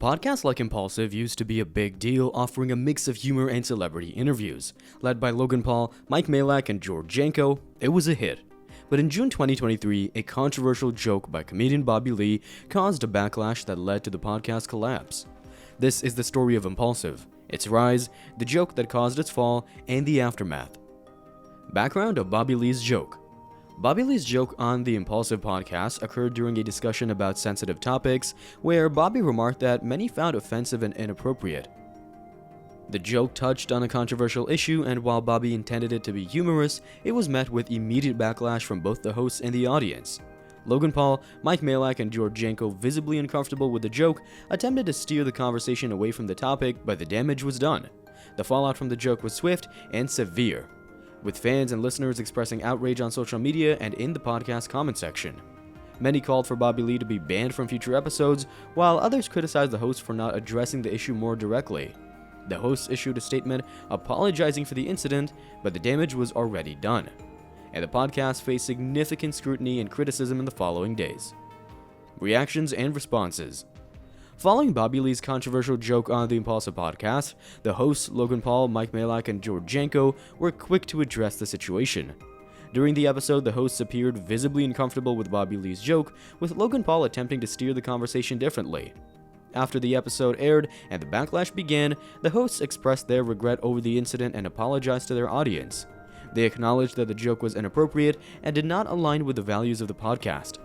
Podcasts like Impaulsive used to be a big deal, offering a mix of humor and celebrity interviews. Led by Logan Paul, Mike Majlak, and George Janko, it was a hit. But in June 2023, a controversial joke by comedian Bobby Lee caused a backlash that led to the podcast collapse. This is the story of Impaulsive, its rise, the joke that caused its fall, and the aftermath. Background of Bobby Lee's joke. Bobby Lee's joke on the Impaulsive podcast occurred during a discussion about sensitive topics, where Bobby remarked that many found offensive and inappropriate. The joke touched on a controversial issue, and while Bobby intended it to be humorous, it was met with immediate backlash from both the hosts and the audience. Logan Paul, Mike Majlak, and George Janko, visibly uncomfortable with the joke, attempted to steer the conversation away from the topic, but the damage was done. The fallout from the joke was swift and severe, with fans and listeners expressing outrage on social media and in the podcast comment section. Many called for Bobby Lee to be banned from future episodes, while others criticized the host for not addressing the issue more directly. The host issued a statement apologizing for the incident, but the damage was already done, and the podcast faced significant scrutiny and criticism in the following days. Reactions and responses. Following Bobby Lee's controversial joke on the Impaulsive podcast, the hosts Logan Paul, Mike Majlak, and George Janko were quick to address the situation. During the episode, the hosts appeared visibly uncomfortable with Bobby Lee's joke, with Logan Paul attempting to steer the conversation differently. After the episode aired and the backlash began, the hosts expressed their regret over the incident and apologized to their audience. They acknowledged that the joke was inappropriate and did not align with the values of the podcast.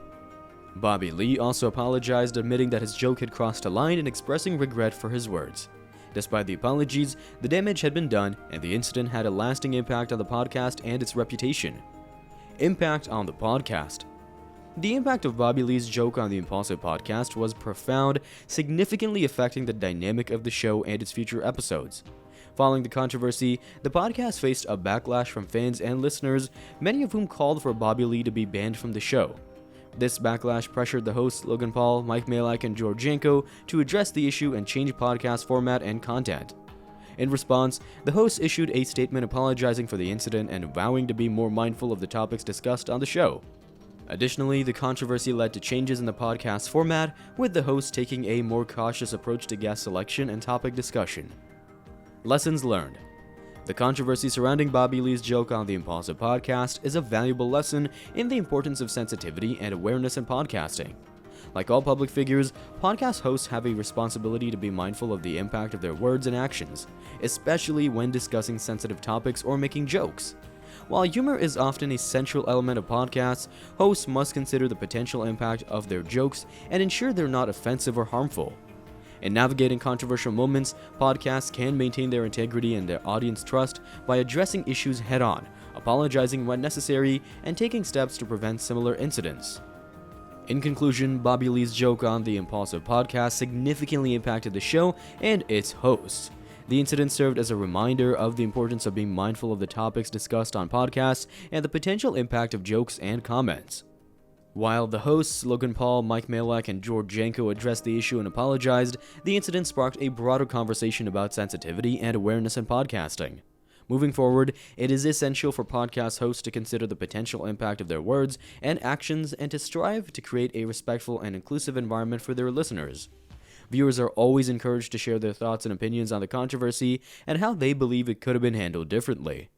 Bobby Lee also apologized, admitting that his joke had crossed a line and expressing regret for his words. Despite the apologies, the damage had been done, and the incident had a lasting impact on the podcast and its reputation. Impact on the podcast. The impact of Bobby Lee's joke on the Impaulsive podcast was profound, significantly affecting the dynamic of the show and its future episodes. Following the controversy, the podcast faced a backlash from fans and listeners, many of whom called for Bobby Lee to be banned from the show. This backlash pressured the hosts Logan Paul, Mike Majlak, and George Janko to address the issue and change podcast format and content. In response, the hosts issued a statement apologizing for the incident and vowing to be more mindful of the topics discussed on the show. Additionally, the controversy led to changes in the podcast format, with the hosts taking a more cautious approach to guest selection and topic discussion. Lessons learned. The controversy surrounding Bobby Lee's joke on the Impaulsive podcast is a valuable lesson in the importance of sensitivity and awareness in podcasting. Like all public figures, podcast hosts have a responsibility to be mindful of the impact of their words and actions, especially when discussing sensitive topics or making jokes. While humor is often a central element of podcasts, hosts must consider the potential impact of their jokes and ensure they're not offensive or harmful. In navigating controversial moments, podcasts can maintain their integrity and their audience trust by addressing issues head-on, apologizing when necessary, and taking steps to prevent similar incidents. In conclusion, Bobby Lee's joke on the Impaulsive podcast significantly impacted the show and its hosts. The incident served as a reminder of the importance of being mindful of the topics discussed on podcasts and the potential impact of jokes and comments. While the hosts Logan Paul, Mike Majlak, and George Janko addressed the issue and apologized, the incident sparked a broader conversation about sensitivity and awareness in podcasting. Moving forward, it is essential for podcast hosts to consider the potential impact of their words and actions and to strive to create a respectful and inclusive environment for their listeners. Viewers are always encouraged to share their thoughts and opinions on the controversy and how they believe it could have been handled differently.